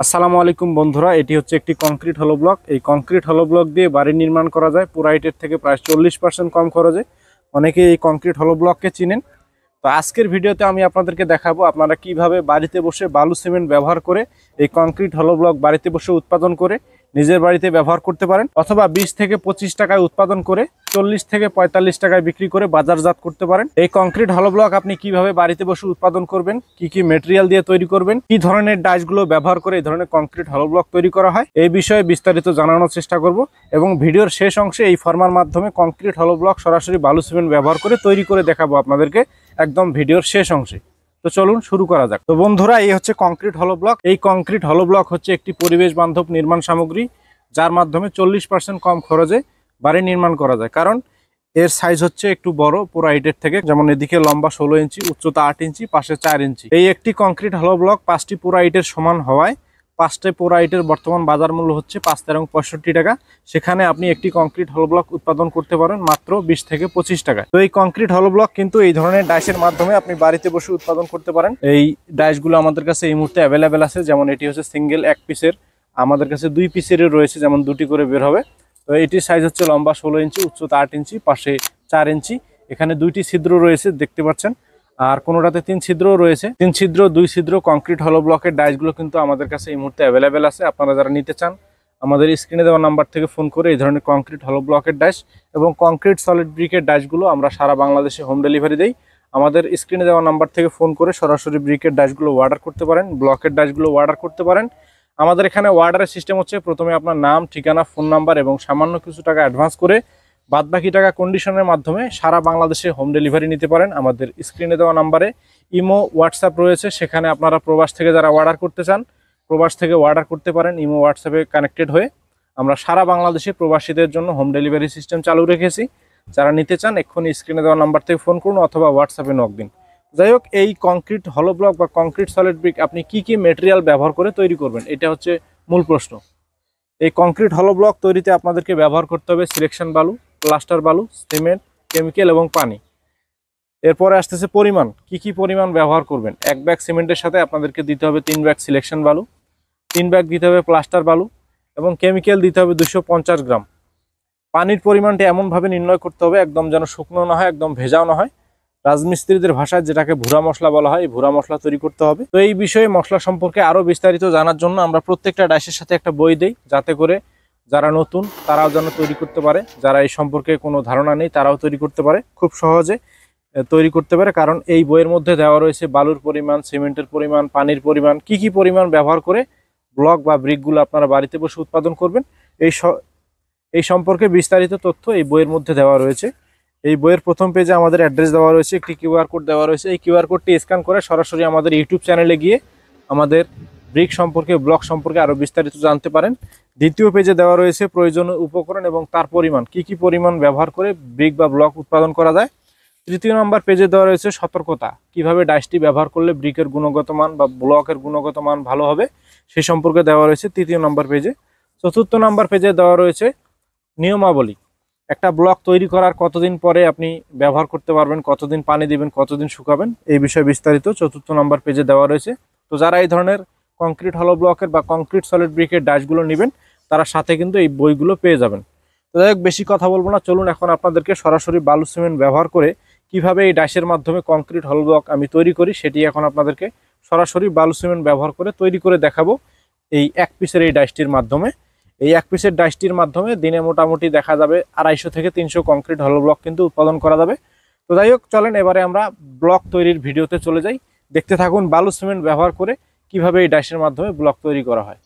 আসসালামু আলাইকুম বন্ধুরা, এটি হচ্ছে একটি কংক্রিট হলো ব্লক। এই কংক্রিট হলো ব্লক দিয়ে বাড়ি নির্মাণ করা যায় পুরা ইটের থেকে প্রায় 40% কম খরচে। অনেকে এই কংক্রিট হলো ব্লককে চিনেন। তো আজকের ভিডিওতে আমি আপনাদেরকে দেখাবো আপনারা কিভাবে বাড়িতে বসে বালু সিমেন্ট ব্যবহার করে এই কংক্রিট হলো ব্লক বাড়িতে বসে উৎপাদন করে নিজের বাড়িতে ব্যবহার করতে পারেন, অথবা 20 থেকে 25 টাকায় উৎপাদন করে 40 থেকে 45 টাকায় বিক্রি করে বাজারজাত করতে পারেন। এই কংক্রিট হলো ব্লক আপনি কিভাবে বাড়িতে বসে উৎপাদন করবেন, কি কি মেটেরিয়াল দিয়ে তৈরি করবেন, কি ধরনের ডাইসগুলো ব্যবহার করে এই ধরনের কংক্রিট হলো ব্লক তৈরি করা হয়, এই বিষয়ে বিস্তারিত জানানোর চেষ্টা করব। এবং ভিডিওর শেষ অংশে এই ফর্মার মাধ্যমে কংক্রিট হলো ব্লক সরাসরি বালু সিমেন্ট ব্যবহার করে তৈরি করে দেখাবো আপনাদেরকে একদম ভিডিওর শেষ অংশে। তো চলুন শুরু করা যাক। তো বন্ধুরা, এই হচ্ছে কংক্রিট হলো ব্লক। এই কংক্রিট হলো ব্লক হচ্ছে একটি পরিবেশ বান্ধব নির্মাণ সামগ্রী, যার মাধ্যমে 40% কম খরচে বাড়ি নির্মাণ করা যায়। কারণ এর সাইজ হচ্ছে একটু বড় পুরো ইটের থেকে, যেমন এদিকে লম্বা 16 ইঞ্চি, উচ্চতা 8 ইঞ্চি, পাশে 4 ইঞ্চি। এই একটি কংক্রিট হলো ব্লক 5টি পুরা ইটের সমান হওয়ায় 5টে পুরা ইটের বর্তমান বাজার মূল্য হচ্ছে 5/65 টাকা। সেখানে আপনি একটি কংক্রিট হলো ব্লক উৎপাদন করতে পারেন মাত্র 20 থেকে 25 টাকা। তো এই কংক্রিট হলো ব্লক কিন্তু এই ধরনের ডাইসের মাধ্যমে আপনি বাড়িতে বসে উৎপাদন করতে পারেন। এই ডাইসগুলো আমাদের কাছে এই মুহূর্তে অ্যাভেলেবেল আছে। যেমন এটি হচ্ছে সিঙ্গেল 1 পিসের, আমাদের কাছে 2 পিসেরও রয়েছে, যেমন 2টি করে বের হবে। তো এটির সাইজ হচ্ছে লম্বা 16 ইঞ্চি, উচ্চতা 8 ইঞ্চি, পাশে 4 ইঞ্চি। এখানে 2টি ছিদ্র রয়েছে দেখতে পাচ্ছেন, আর কোনোটাতে 3 ছিদ্রও রয়েছে। 3 ছিদ্র 2 ছিদ্র কংক্রিট হলো ব্লকের ডাইসগুলো কিন্তু আমাদের কাছে এই মুহূর্তে অ্যাভেলেবেল আছে। আপনারা যারা নিতে চান আমাদের স্ক্রিনে দেওয়া নাম্বার থেকে ফোন করে এই ধরনের কংক্রিট হলো ব্লকের ডাইস এবং কংক্রিট সলিড ব্রিকের ডাইসগুলো আমরা সারা বাংলাদেশে হোম ডেলিভারি দেই। আমাদের স্ক্রিনে দেওয়া নাম্বার থেকে ফোন করে সরাসরি ব্রিকের ডাইসগুলো অর্ডার করতে পারেন, ব্লকের ডাইসগুলো অর্ডার করতে পারেন। আমাদের এখানে অর্ডারের সিস্টেম হচ্ছে প্রথমে আপনার নাম, ঠিকানা, ফোন নাম্বার এবং সামান্য কিছু টাকা অ্যাডভান্স করে বাদবাকি টাকা কন্ডিশনের মাধ্যমে সারা বাংলাদেশে হোম ডেলিভারি নিতে পারেন। আমাদের স্ক্রিনে দেওয়া নাম্বারে ইমো, হোয়াটসঅ্যাপ রয়েছে, সেখানে আপনারা প্রবাস থেকে যারা অর্ডার করতে চান প্রবাস থেকে অর্ডার করতে পারেন। ইমো, হোয়াটসঅ্যাপে কানেক্টেড হয়ে আমরা সারা বাংলাদেশে প্রবাসীদের জন্য হোম ডেলিভারি সিস্টেম চালু রেখেছি। যারা নিতে চান এক্ষুনি স্ক্রিনে দেওয়া নাম্বার থেকে ফোন করুন অথবা হোয়াটসঅ্যাপে নক দিন। যাই হোক, এই কংক্রিট হলো ব্লক বা কংক্রিট সলিড ব্রিক আপনি কি কি মেটেরিয়াল ব্যবহার করে তৈরি করবেন, এটা হচ্ছে মূল প্রশ্ন। এই কংক্রিট হলো ব্লক তৈরিতে আপনাদেরকে ব্যবহার করতে হবে সিলেকশন বালু, প্লাস্টার বালু, সিমেন্ট, কেমিক্যাল এবং পানি। এরপরে আসতেছে পরিমাণ, কি কি পরিমাণ ব্যবহার করবেন। 1 ব্যাগ সিমেন্টের সাথে আপনাদেরকে দিতে হবে 3 ব্যাগ সিলেকশন বালু, 3 ব্যাগ দিতে হবে প্লাস্টার বালু এবং কেমিক্যাল দিতে হবে 250 গ্রাম। পানির পরিমাণটা এমনভাবে নির্ণয় করতে হবে একদম যেন শুকনো না হয়, একদম ভেজাও না হয়। রাজমিস্ত্রিদের ভাষায় যেটাকে ভুরা মশলা বলা হয়, এই ভুরা মশলা তৈরি করতে হবে। তো এই বিষয়ে মশলা সম্পর্কে আরও বিস্তারিত জানার জন্য আমরা প্রত্যেকটা ডাইসের সাথে একটা বই দেই, যাতে করে যারা নতুন তারাও যেন তৈরি করতে পারে, যারা এই সম্পর্কে কোনো ধারণা নেই তারাও তৈরি করতে পারে, খুব সহজে তৈরি করতে পারে। কারণ এই বইয়ের মধ্যে দেওয়া রয়েছে বালুর পরিমাণ, সিমেন্টের পরিমাণ, পানির পরিমাণ, কি কি পরিমাণ ব্যবহার করে ব্লক বা ব্রিকগুলো আপনারা বাড়িতে বসে উৎপাদন করবেন, এই সম্পর্কে বিস্তারিত তথ্য এই বইয়ের মধ্যে দেওয়া রয়েছে। এই বইয়ের প্রথম পেজে আমাদের অ্যাড্রেস দেওয়া রয়েছে, একটি কিউআর কোড দেওয়া রয়েছে। এই কিউআর কোডটি স্ক্যান করে সরাসরি আমাদের ইউটিউব চ্যানেলে গিয়ে আমাদের ব্রিক সম্পর্কে, ব্লক সম্পর্কে আরও বিস্তারিত জানতে পারেন। দ্বিতীয় পেজে দেওয়া রয়েছে প্রয়োজনীয় উপকরণ এবং তার পরিমাণ, কি কি পরিমাণ ব্যবহার করে ব্রিক বা ব্লক উৎপাদন করা যায়। তৃতীয় নম্বর পেজে দেওয়া রয়েছে সতর্কতা, কিভাবে ডাইসটি ব্যবহার করলে ব্রিকের গুণগত মান বা ব্লকের গুণগত মান ভালো হবে, সেই সম্পর্কে দেওয়া রয়েছে 3য় নম্বর পেজে। 4র্থ নম্বর পেজে দেওয়া রয়েছে নিয়মাবলী, একটা ব্লক তৈরি করার কতদিন পরে আপনি ব্যবহার করতে পারবেন, কতদিন পানি দিবেন, কতদিন শুকাবেন, এই বিষয়ে বিস্তারিত 4র্থ নম্বর পেজে দেওয়া রয়েছে। তো যারা এই ধরনের কংক্রিট হলো ব্লকের বা কংক্রিট সলিড ব্রিকের ডাইসগুলো নেবেন তারা সাথে কিন্তু এই বইগুলো পেয়ে যাবেন। তো যাই হোক, বেশি কথা বলবো না, চলুন এখন আপনাদেরকে সরাসরি বালু সিমেন্ট ব্যবহার করে কিভাবে এই ডাইসের মাধ্যমে কংক্রিট হলো ব্লক আমি তৈরি করি সেটি এখন আপনাদেরকে সরাসরি বালু সিমেন্ট ব্যবহার করে তৈরি করে দেখাবো। এই 1 পিসের এই ডাইসটির মাধ্যমে, এই 1 পিসের ডাইসটির মাধ্যমে দিনে মোটামুটি দেখা যাবে 250 থেকে 300 কংক্রিট হলো ব্লক কিন্তু উৎপাদন করা যাবে। তো যাই হোক, চলেন এবারে আমরা ব্লক তৈরির ভিডিওতে চলে যাই। দেখতে থাকুন বালু সিমেন্ট ব্যবহার করে কিভাবে এই ডাইসের মাধ্যমে ব্লক তৈরি করা হয়।